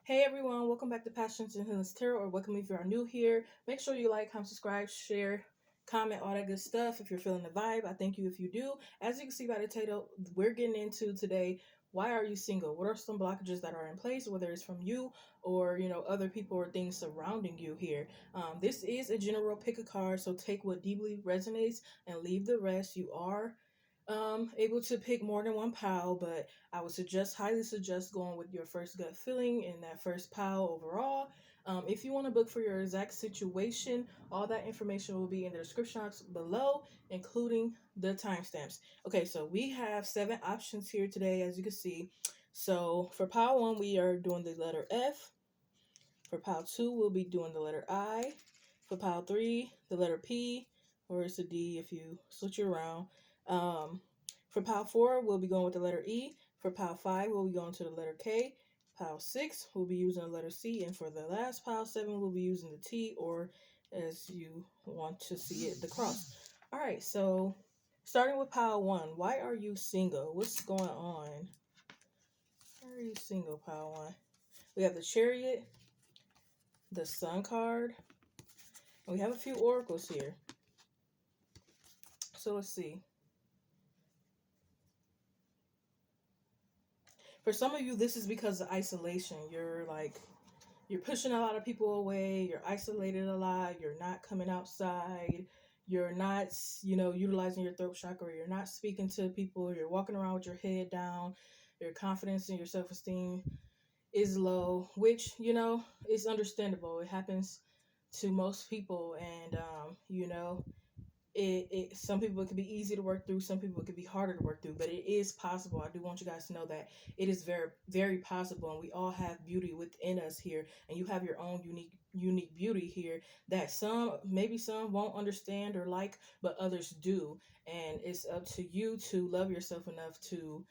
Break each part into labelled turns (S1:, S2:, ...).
S1: Hey everyone, welcome back to Passions and Healings Tarot, or welcome if you are new here. Make sure you like, comment, subscribe, share, comment, all that good stuff. If you're feeling the vibe, I thank you if you do. As you can see by the title, we're getting into today, why are you single? What are some blockages that are in place, whether it's from you or other people or things surrounding you here. This is a general pick a card, so take what deeply resonates and leave the rest. You are able to pick more than one pile, but I would highly suggest going with your first gut feeling in that first pile overall. If you want to book for your exact situation, all that information will be in the description box below, including the timestamps. Okay, so we have 7 options here today, as you can see. So for pile 1, we are doing the letter F. For pile 2, we'll be doing the letter I. For pile 3, the letter P, or it's a D if you switch it around. For pile 4, we'll be going with the letter E. For pile 5, we'll be going to the letter K. Pile 6, we'll be using the letter C. And for the last pile 7, we'll be using the T, or as you want to see it, the cross. All right, so starting with pile 1, why are you single? What's going on? Why are you single, pile 1? We have the Chariot, the Sun card. We have a few oracles here. So let's see. For some of you, this is because of isolation. You're pushing a lot of people away. You're isolated a lot. You're not coming outside. You're not, utilizing your throat chakra. You're not speaking to people. You're walking around with your head down. Your confidence and your self-esteem is low, which, is understandable. It happens to most people. And, some people it can be easy to work through, some people it can be harder to work through, but it is possible. I do want you guys to know that it is very, very possible, and we all have beauty within us here, and you have your own unique beauty here that some won't understand or like, but others do. And it's up to you to love yourself enough to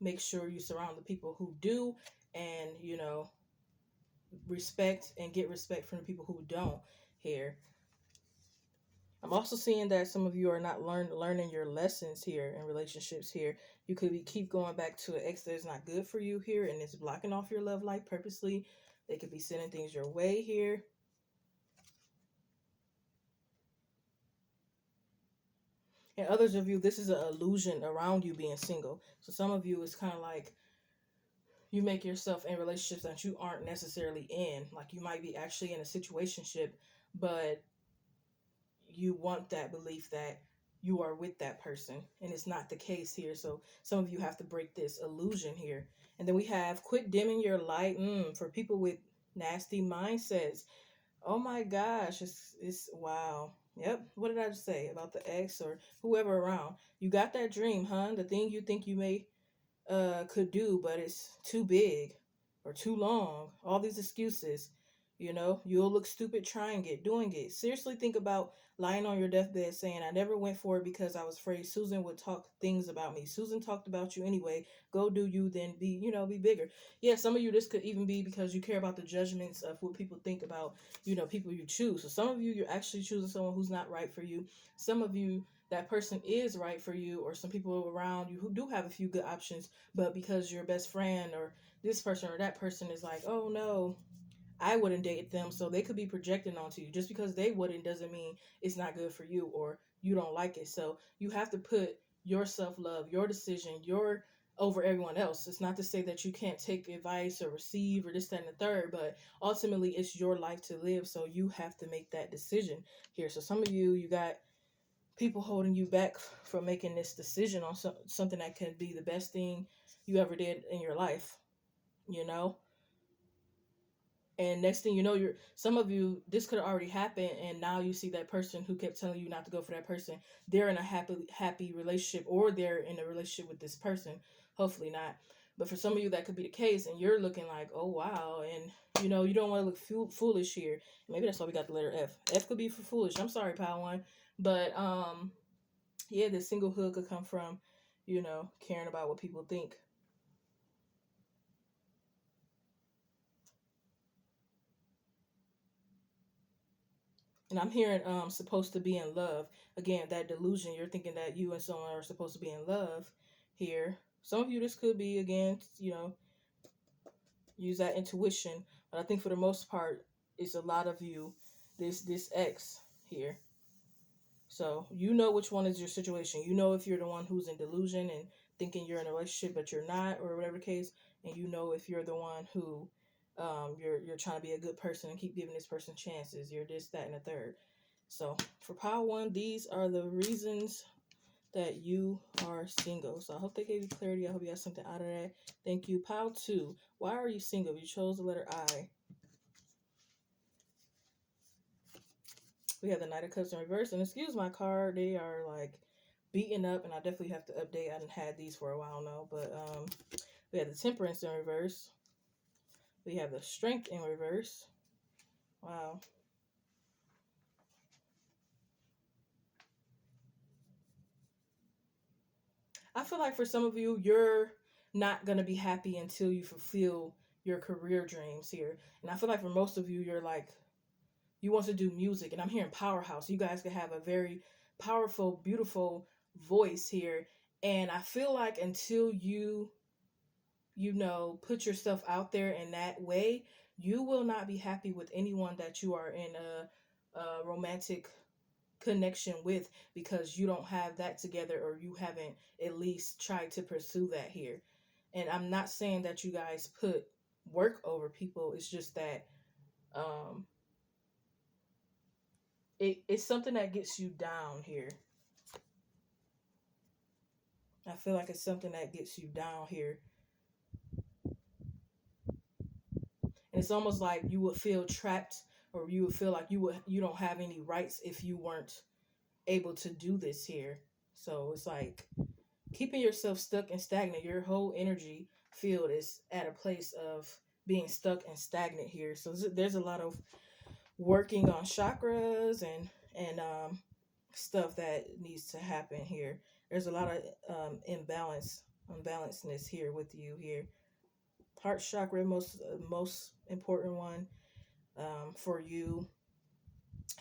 S1: make sure you surround the people who do, and respect and get respect from the people who don't here. I'm also seeing that some of you are not learning your lessons here in relationships here. You could keep going back to an ex that is not good for you here, and it's blocking off your love life purposely. They could be sending things your way here. And others of you, this is an illusion around you being single. So some of you, it's kind of like you make yourself in relationships that you aren't necessarily in. Like you might be actually in a situationship, but you want that belief that you are with that person, and it's not the case here. So some of you have to break this illusion here. And then we have quit dimming your light. For people with nasty mindsets, oh my gosh, it's wow. Yep, what did I just say about the ex or whoever around? You got that dream, huh? The thing you think you may could do, but it's too big or too long. All these excuses. You'll look stupid trying it, doing it. Seriously, think about lying on your deathbed saying, I never went for it because I was afraid Susan would talk things about me. Susan talked about you anyway. Go do you, then be bigger. Yeah, some of you, this could even be because you care about the judgments of what people think about, people you choose. So some of you, you're actually choosing someone who's not right for you. Some of you, that person is right for you, or some people around you who do have a few good options, but because your best friend or this person or that person is like, oh no, I wouldn't date them, so they could be projecting onto you. Just because they wouldn't doesn't mean it's not good for you or you don't like it. So you have to put your self-love, your decision, your over everyone else. It's not to say that you can't take advice or receive or this, that, and the third, but ultimately it's your life to live, so you have to make that decision here. So some of you, you got people holding you back from making this decision on something that can be the best thing you ever did in your life, you know? And next thing you know, some of you, this could have already happened, and now you see that person who kept telling you not to go for that person. They're in a happy relationship, or they're in a relationship with this person. Hopefully not. But for some of you, that could be the case, and you're looking like, oh wow, and you don't want to look foolish here. Maybe that's why we got the letter F. F could be for foolish. I'm sorry, pile one, but yeah, this singlehood could come from, caring about what people think. And I'm hearing supposed to be in love. Again, that delusion, you're thinking that you and someone are supposed to be in love here. Some of you, this could be, again, use that intuition. But I think for the most part, it's a lot of you, this X here. So you know which one is your situation. You know if you're the one who's in delusion and thinking you're in a relationship but you're not, or whatever case. And you know if you're the one who you're trying to be a good person and keep giving this person chances. You're this, that, and the third. So for pile one, these are the reasons that you are single. So I hope they gave you clarity. I hope you got something out of that. Thank you. Pile two. Why are you single? You chose the letter I. We have the Knight of Cups in reverse. And excuse my card. They are like beaten up, and I definitely have to update. I haven't had these for a while now. But we have the Temperance in reverse. We have the Strength in reverse. Wow. I feel like for some of you, you're not going to be happy until you fulfill your career dreams here. And I feel like for most of you, you're like, you want to do music. And I'm hearing powerhouse. You guys can have a very powerful, beautiful voice here. And I feel like until put yourself out there in that way, you will not be happy with anyone that you are in a romantic connection with, because you don't have that together, or you haven't at least tried to pursue that here. And I'm not saying that you guys put work over people. It's just that um it's something that gets you down here. I feel like it's something that gets you down here. And it's almost like you would feel trapped, or you would feel like you don't have any rights if you weren't able to do this here. So it's like keeping yourself stuck and stagnant. Your whole energy field is at a place of being stuck and stagnant here. So there's a lot of working on chakras and stuff that needs to happen here. There's a lot of unbalancedness here with you here. Heart chakra, most important one for you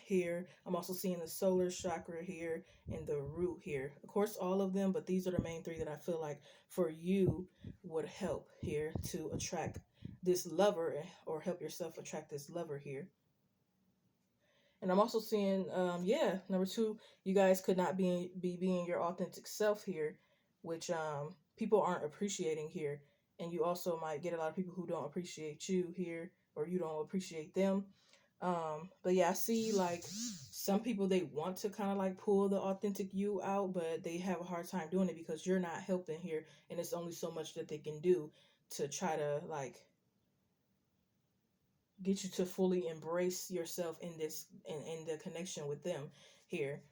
S1: here. I'm also seeing the solar chakra here and the root here. Of course, all of them, but these are the main three that I feel like for you would help here to attract this lover, or help yourself attract this lover here. And I'm also seeing, number two, you guys could not be being your authentic self here, which people aren't appreciating here. And you also might get a lot of people who don't appreciate you here, or you don't appreciate them. But yeah, I see like some people, they want to kind of like pull the authentic you out, but they have a hard time doing it because you're not helping here, and it's only so much that they can do to try to like get you to fully embrace yourself in this in the connection with them here.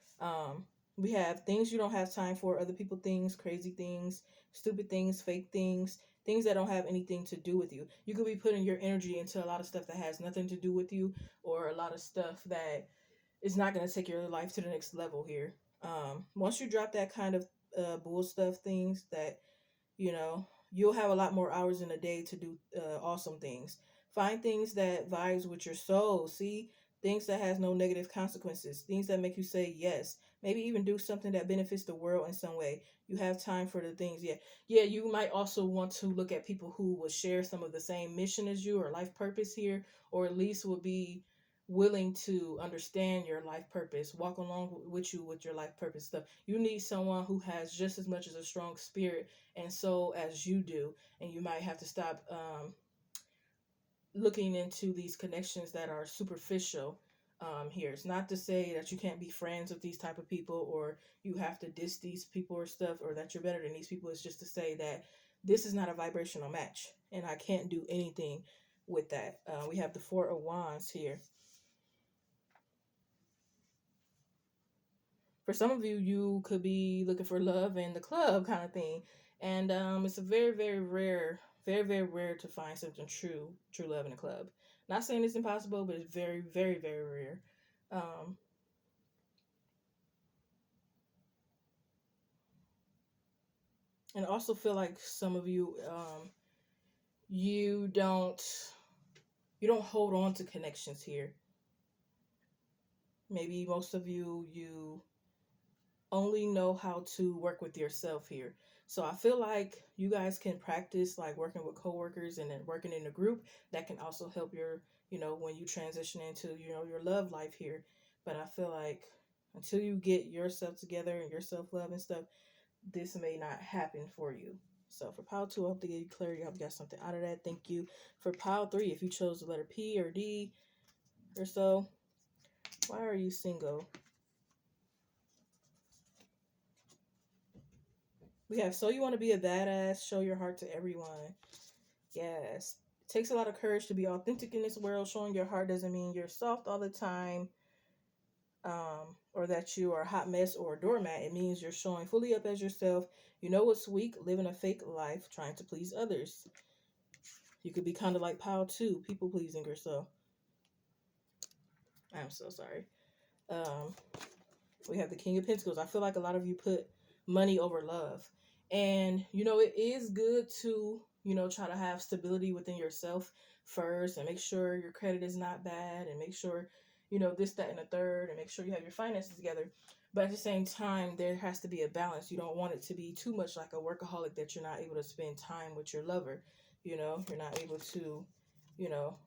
S1: We have things you don't have time for, other people things, crazy things, stupid things, fake things that don't have anything to do with you. You could be putting your energy into a lot of stuff that has nothing to do with you, or a lot of stuff that is not going to take your life to the next level here. Once you drop that kind of bull stuff things, that you'll have a lot more hours in a day to do awesome things. Find things that vibes with your soul. See, things that has no negative consequences, things that make you say yes. Maybe even do something that benefits the world in some way. You have time for the things. Yeah, you might also want to look at people who will share some of the same mission as you, or life purpose here, or at least will be willing to understand your life purpose, walk along with you with your life purpose stuff. You need someone who has just as much as a strong spirit and soul as you do, and you might have to stop looking into these connections that are superficial here. It's not to say that you can't be friends with these type of people, or you have to diss these people or stuff, or that you're better than these people. It's just to say that this is not a vibrational match, and I can't do anything with that. We have the Four of Wands here. For some of you, you could be looking for love in the club kind of thing, and it's a very, very rare to find something true love in the club. Not saying it's impossible, but it's very, very, very rare. Um, and I also feel like some of you, you don't you don't hold on to connections here. Maybe most of you only know how to work with yourself here. So I feel like you guys can practice like working with coworkers and then working in a group. That can also help your, when you transition into, your love life here. But I feel like until you get yourself together and your self love and stuff, this may not happen for you. So for pile 2, I hope to give you clarity. I hope you got something out of that. Thank you. For pile 3, if you chose the letter P or D or so, why are you single? We have so you want to be a badass, show your heart to everyone. Yes. It takes a lot of courage to be authentic in this world. Showing your heart doesn't mean you're soft all the time, or that you are a hot mess or a doormat. It means you're showing fully up as yourself. You know what's weak? Living a fake life, trying to please others. You could be kind of like pile 2, people pleasing yourself. I'm so sorry. Um, we have the King of Pentacles. I feel like a lot of you put money over love. And, it is good to, try to have stability within yourself first and make sure your credit is not bad and make sure, this, that, and the third, and make sure you have your finances together. But at the same time, there has to be a balance. You don't want it to be too much like a workaholic that you're not able to spend time with your lover. You're not able to, you know,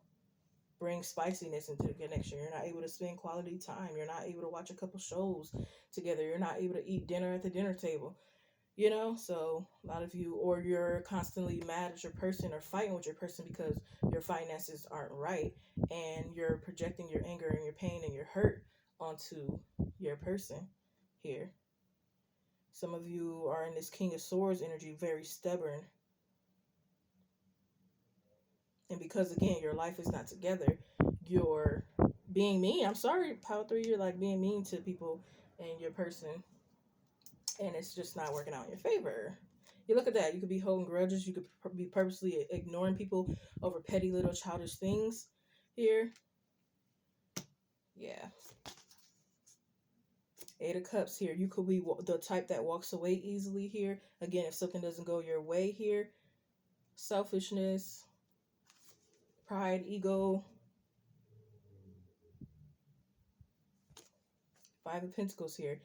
S1: bring spiciness into the connection. You're not able to spend quality time. You're not able to watch a couple shows together. You're not able to eat dinner at the dinner table. So a lot of you, or you're constantly mad at your person or fighting with your person because your finances aren't right, and you're projecting your anger and your pain and your hurt onto your person here. Some of you are in this King of Swords energy, very stubborn. And because, again, your life is not together, you're being mean. I'm sorry, Power 3, you're like being mean to people and your person, and it's just not working out in your favor. You look at that. You could be holding grudges. You could be purposely ignoring people over petty little childish things here. Yeah. 8 of Cups here. You could be the type that walks away easily here. Again, if something doesn't go your way here. Selfishness, pride, ego. 5 of Pentacles here.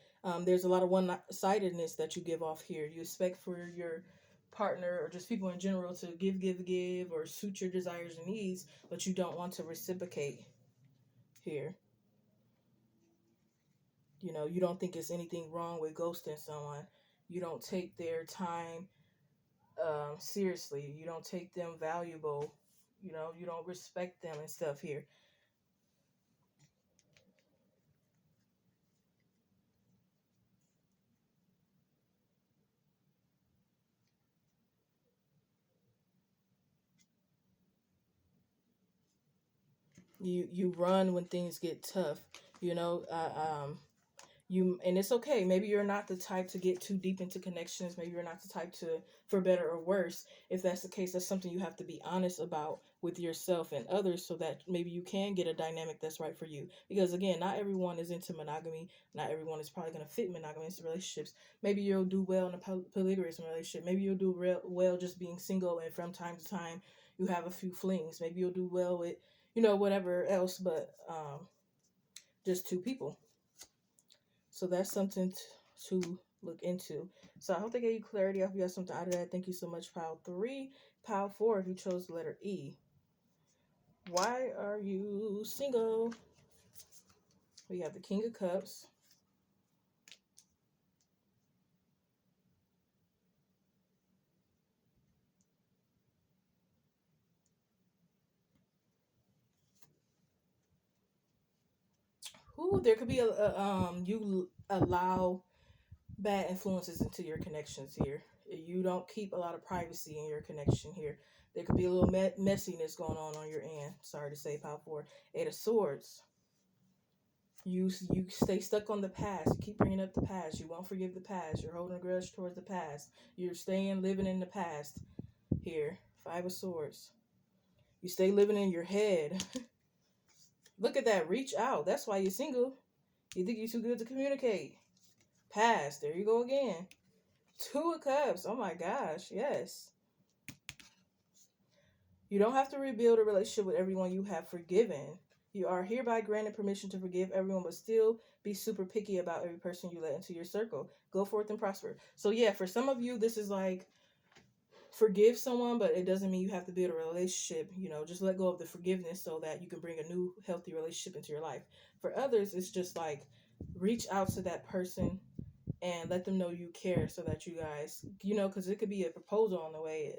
S1: There's a lot of one-sidedness that you give off here. You expect for your partner or just people in general to give, or suit your desires and needs, but you don't want to reciprocate here. You don't think it's anything wrong with ghosting someone. You don't take their time seriously. You don't take them valuable. You don't respect them and stuff here. You run when things get tough. You know, and it's okay. Maybe you're not the type to get too deep into connections. Maybe you're not the type to, for better or worse. If that's the case, that's something you have to be honest about with yourself and others, so that maybe you can get a dynamic that's right for you. Because again, not everyone is into monogamy. Not everyone is probably going to fit monogamous relationships. Maybe you'll do well in a polygamous relationship. Maybe you'll do well just being single, and from time to time you have a few flings. Maybe you'll do well with, whatever else, but just two people. So that's something to look into. So I hope they gave you clarity. I hope you got something out of that. Thank you so much, Pile 3. Pile 4, if you chose the letter E. Why are you single? We have the King of Cups. Ooh, there could be you allow bad influences into your connections here. You don't keep a lot of privacy in your connection here. There could be a little messiness going on your end. Sorry to say, Pile 4. 8 of Swords. You stay stuck on the past. You keep bringing up the past. You won't forgive the past. You're holding a grudge towards the past. You're staying living in the past here. 5 of Swords. You stay living in your head. Look at that. Reach out. That's why you're single. You think you're too good to communicate. Past. There you go again. 2 of Cups. Oh my gosh. Yes. You don't have to rebuild a relationship with everyone you have forgiven. You are hereby granted permission to forgive everyone, but still be super picky about every person you let into your circle. Go forth and prosper. So yeah, for some of you, this is like forgive someone, but it doesn't mean you have to build a relationship. Just let go of the forgiveness so that you can bring a new healthy relationship into your life. For others, it's just like reach out to that person and let them know you care so that you guys, because it could be a proposal on the way.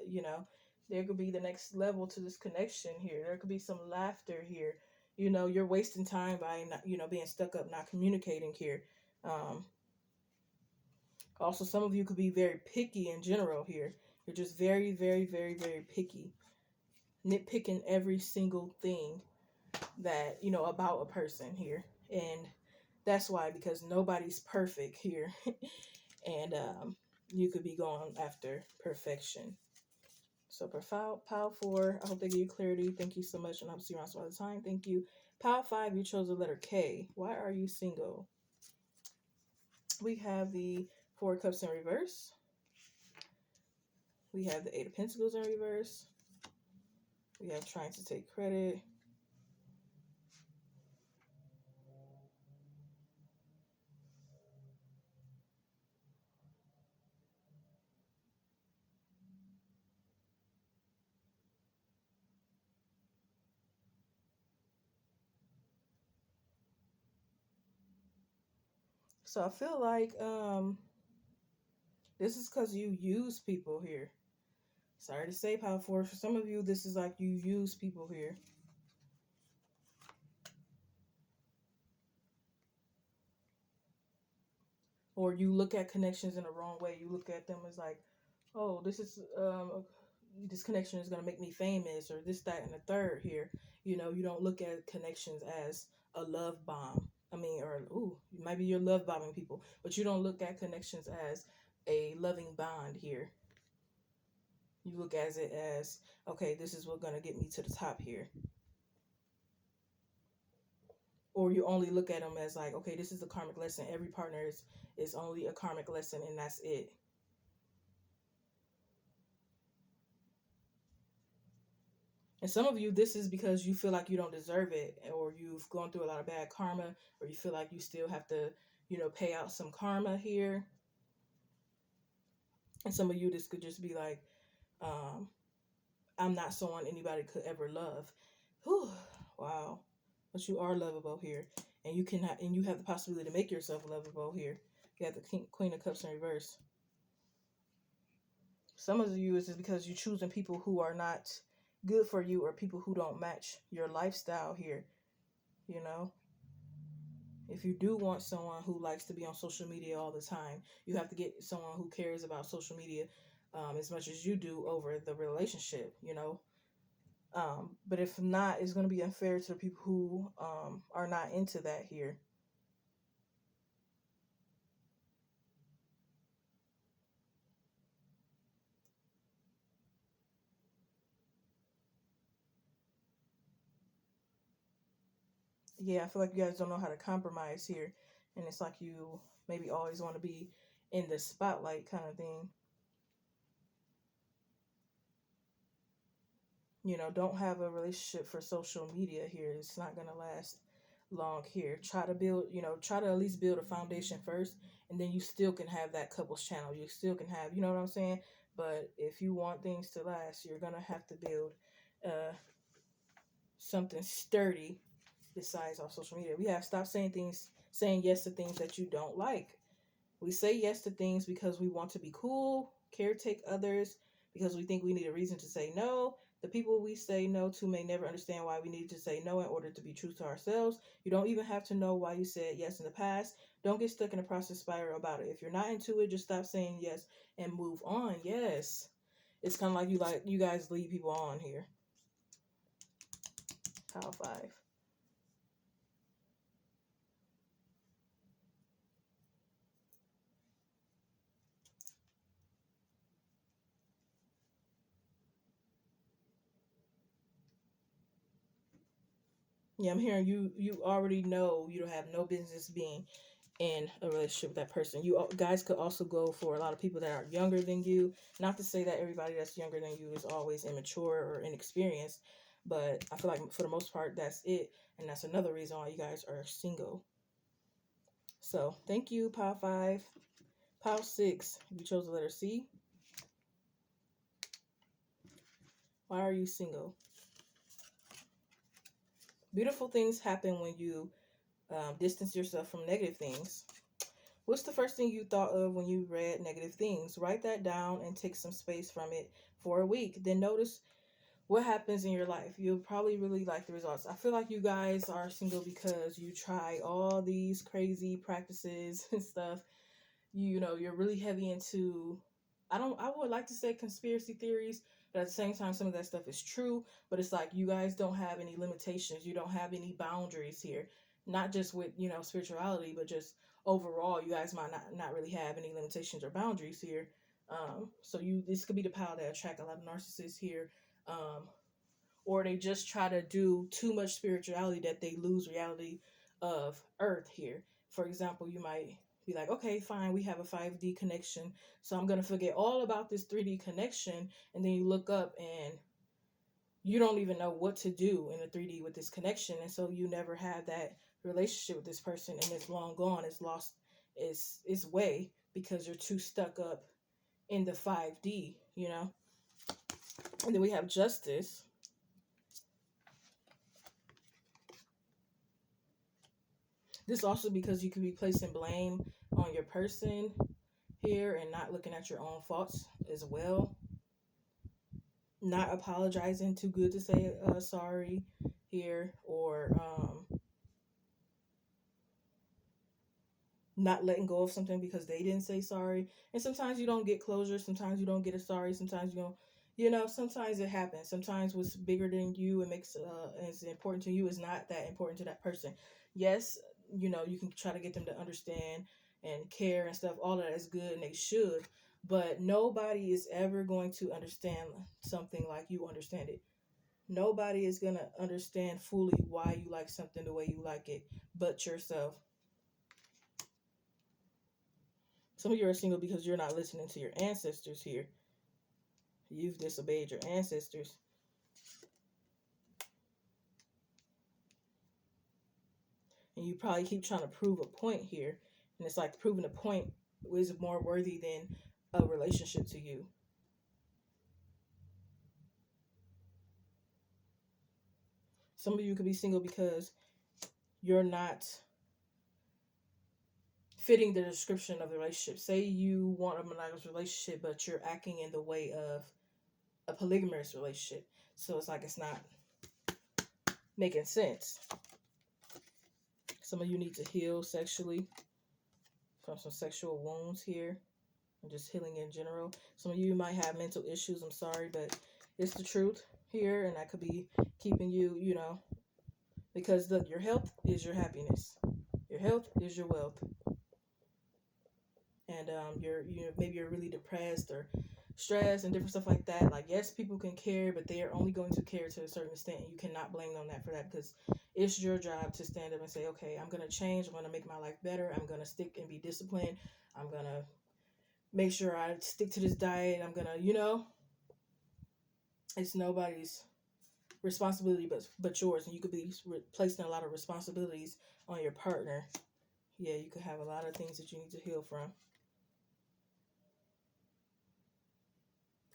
S1: There could be the next level to this connection here. There could be some laughter here. You're wasting time by not, being stuck up, not communicating here. Um, Also, some of you could be very picky in general here. You're just very, very, very, very picky, nitpicking every single thing that, about a person here. And that's why, because nobody's perfect here. And you could be going after perfection. So, Pile 4, I hope they give you clarity. Thank you so much. And I'll see you around some other time. Thank you. Pile 5, you chose the letter K. Why are you single? We have the Four of Cups in reverse. We have the Eight of Pentacles in reverse. We have trying to take credit. So I feel like this is because you use people here. Sorry to say, Power Force. For some of you, this is like you use people here. Or you look at connections in the wrong way. You look at them as like, oh, this connection is gonna make me famous, or this, that, and the third here. You don't look at connections as a love bomb. I mean, or maybe you're love bombing people, but you don't look at connections as a loving bond here. You look at it as, okay, this is what's gonna get me to the top here. Or you only look at them as like, okay, this is a karmic lesson. Every partner is only a karmic lesson, and that's it. And some of you, this is because you feel like you don't deserve it, or you've gone through a lot of bad karma, or you feel like you still have to, pay out some karma here. And some of you, this could just be like, um, I'm not someone anybody could ever love. Whew, wow. But you are lovable here, and you have the possibility to make yourself lovable here. You have the Queen of Cups in reverse. Some of you is because you're choosing people who are not good for you, or people who don't match your lifestyle here. You know, if you do want someone who likes to be on social media all the time, you have to get someone who cares about social media as much as you do over the relationship. But if not, it's going to be unfair to the people who are not into that here. Yeah, I feel like you guys don't know how to compromise here. And it's like you maybe always want to be in the spotlight kind of thing. Don't have a relationship for social media here. It's not going to last long here. Try to at least build a foundation first, and then you still can have that couples channel. You still can have, you know what I'm saying? But if you want things to last, you're going to have to build something sturdy besides off social media. We have to stop saying yes to things that you don't like. We say yes to things because we want to be cool, caretake others, because we think we need a reason to say no. The people we say no to may never understand why we need to say no in order to be true to ourselves. You don't even have to know why you said yes in the past. Don't get stuck in a process spiral about it. If you're not into it, just stop saying yes and move on. Yes. It's kind of like you guys lead people on here. Pile 5. Yeah, I'm hearing you already know you don't have no business being in a relationship with that person. You guys could also go for a lot of people that are younger than you. Not to say that everybody that's younger than you is always immature or inexperienced, But I feel like for the most part, that's it. And that's another reason why you guys are single. So thank you, Pile 5. Pile 6, you chose the letter C. Why are you single? Beautiful things happen when you distance yourself from negative things. What's the first thing you thought of when you read negative things? Write that down and take some space from it for a week. Then notice what happens in your life. You'll probably really like the results. I feel like you guys are single because you try all these crazy practices and stuff. You know, you're really heavy into, I would like to say conspiracy theories, but at the same time some of that stuff is true, but it's like you guys don't have any limitations. You don't have any boundaries here. Not just with, spirituality, but just overall, you guys might not really have any limitations or boundaries here. So this could be the pile that attract a lot of narcissists here. Um, or they just try to do too much spirituality that they lose reality of earth here. For example, you might be like, okay, fine, we have a 5D connection, so I'm going to forget all about this 3D connection. And then you look up and you don't even know what to do in a 3D with this connection. And so you never had that relationship with this person, and it's long gone. It's lost its way because you're too stuck up in the 5D, And then we have justice. This also because you could be placing blame on your person here and not looking at your own faults as well. Not apologizing, too good to say sorry here, or not letting go of something because they didn't say sorry. And sometimes you don't get closure. Sometimes you don't get a sorry. Sometimes you don't, sometimes it happens. Sometimes what's bigger than you and is important to you is not that important to that person. Yes, you can try to get them to understand and care and stuff. All of that is good and they should. But nobody is ever going to understand something like you understand it. Nobody is going to understand fully why you like something the way you like it but yourself. Some of you are single because you're not listening to your ancestors here. You've disobeyed your ancestors. And you probably keep trying to prove a point here. And it's like proving a point is more worthy than a relationship to you. Some of you could be single because you're not fitting the description of the relationship. Say you want a monogamous relationship, but you're acting in the way of a polygamous relationship. So it's like it's not making sense. Some of you need to heal sexually from some sexual wounds here, and just healing in general. Some of you might have mental issues. I'm sorry, but it's the truth here, and that could be keeping you, because your health is your happiness. Your health is your wealth. And maybe you're really depressed or stressed and different stuff like that. Like, yes, people can care, but they are only going to care to a certain extent, and you cannot blame them for that, because it's your job to stand up and say, okay, I'm going to change. I'm going to make my life better. I'm going to stick and be disciplined. I'm going to make sure I stick to this diet. I'm going to, it's nobody's responsibility but yours, and you could be placing a lot of responsibilities on your partner. Yeah, you could have a lot of things that you need to heal from.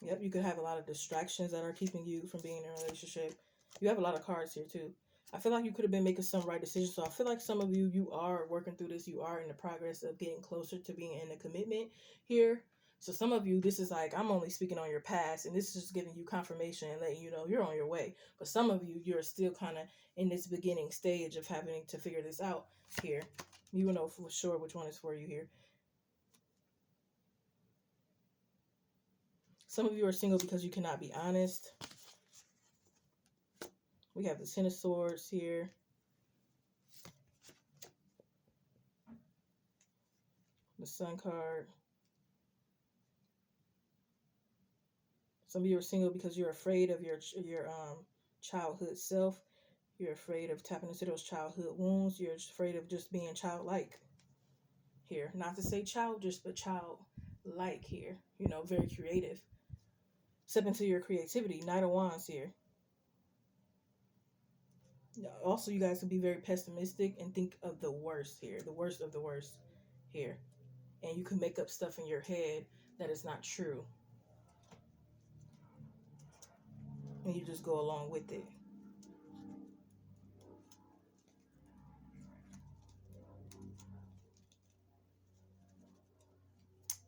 S1: Yep, you could have a lot of distractions that are keeping you from being in a relationship. You have a lot of cards here too. I feel like you could have been making some right decisions. So I feel like some of you are working through this. You are in the progress of getting closer to being in a commitment here. So some of you, this is like, I'm only speaking on your past, and this is just giving you confirmation and letting you know you're on your way. But some of you, you're still kind of in this beginning stage of having to figure this out here. You will know for sure which one is for you here. Some of you are single because you cannot be honest. We have the Ten of Swords here. The Sun card. Some of you are single because you're afraid of your childhood self. You're afraid of tapping into those childhood wounds. You're afraid of just being childlike here. Not to say childish, but childlike here. Very creative. Step into your creativity. Knight of Wands here. Also, you guys can be very pessimistic and think of the worst here, the worst of the worst here. And you can make up stuff in your head that is not true. And you just go along with it.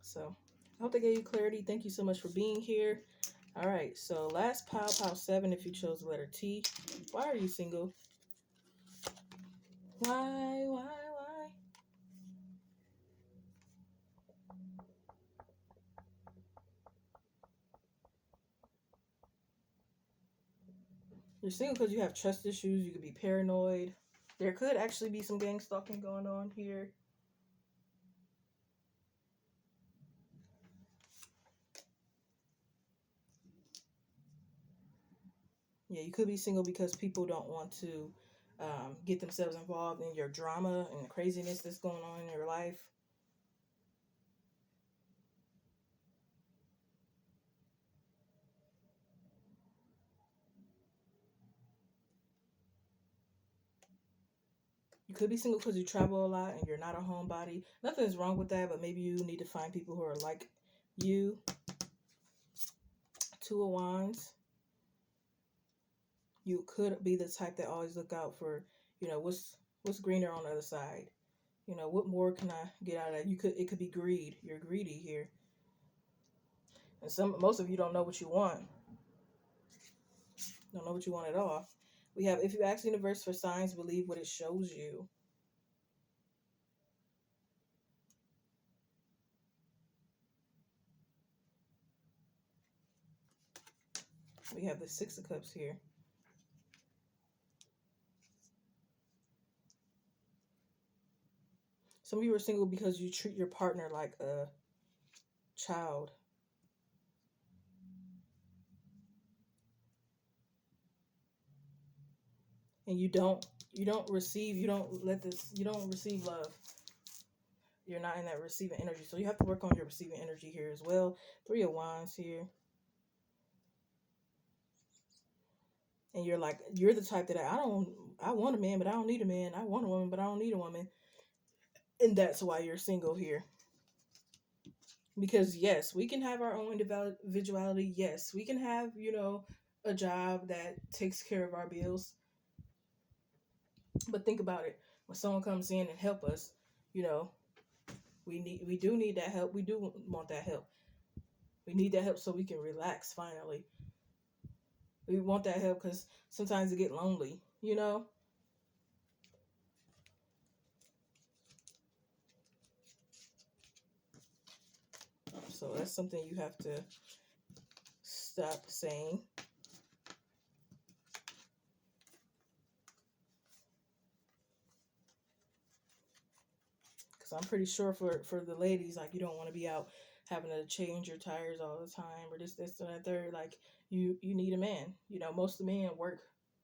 S1: So, I hope they gave you clarity. Thank you so much for being here. All right, so last pile 7 if you chose the letter T. Why are you single? Why? You're single because you have trust issues. You could be paranoid. There could actually be some gang stalking going on here. Yeah, you could be single because people don't want to get themselves involved in your drama and the craziness that's going on in your life. You could be single because you travel a lot and you're not a homebody. Nothing is wrong with that, but maybe you need to find people who are like you. 2 of Wands. You could be the type that always look out for, what's greener on the other side. What more can I get out of that? It could be greed. You're greedy here. And most of you don't know what you want. Don't know what you want at all. We have, if you ask the universe for signs, believe what it shows you. We have the 6 of Cups here. Some of you are single because you treat your partner like a child. And you don't receive, you don't receive love. You're not in that receiving energy. So you have to work on your receiving energy here as well. 3 of Wands here. And you're the type that I want a man, but I don't need a man. I want a woman, but I don't need a woman. And that's why you're single here. Because yes, we can have our own individuality. Yes, we can have, a job that takes care of our bills. But think about it. When someone comes in and help us, you know, we do need that help. We do want that help. We need that help so we can relax finally. We want that help because sometimes it get lonely. So that's something you have to stop saying. Because I'm pretty sure for the ladies, like, you don't want to be out having to change your tires all the time or this and that third. Like, you need a man. Most of the men work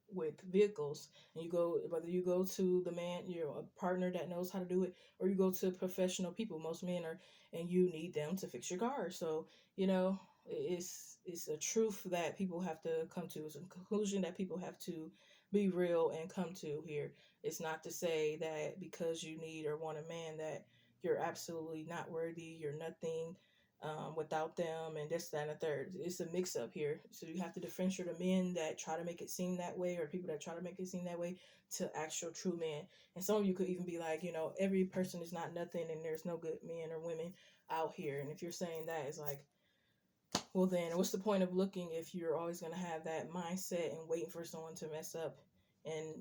S1: with vehicles, and whether you go to the man, a partner that knows how to do it, or you go to professional people. Most men are, and you need them to fix your car. So it's a truth that people have to come to. It's a conclusion that people have to be real and come to here. It's not to say that because you need or want a man that you're absolutely not worthy, you're nothing without them, and this, that, and the third. It's a mix up here. So you have to differentiate the men that try to make it seem that way, or people that try to make it seem that way, to actual true men. And some of you could even be like, every person is not nothing, and there's no good men or women out here. And if you're saying that, it's like, well, then what's the point of looking if you're always going to have that mindset and waiting for someone to mess up and,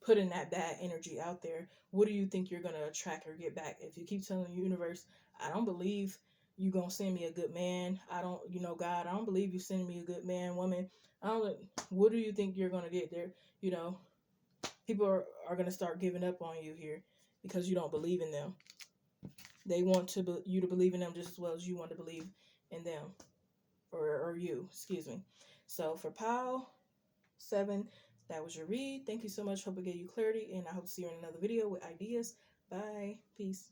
S1: putting that bad energy out there? What do you think you're going to attract or get back? If you keep telling the universe, I don't believe you going to send me a good man. I don't, God, I don't believe you sending me a good man, woman. What do you think you're going to get there? People are going to start giving up on you here because you don't believe in them. They want you to believe in them just as well as you want to believe in them. Or you, excuse me. So for pile 7, that was your read. Thank you so much. Hope it gave you clarity, and I hope to see you in another video with ideas. Bye. Peace.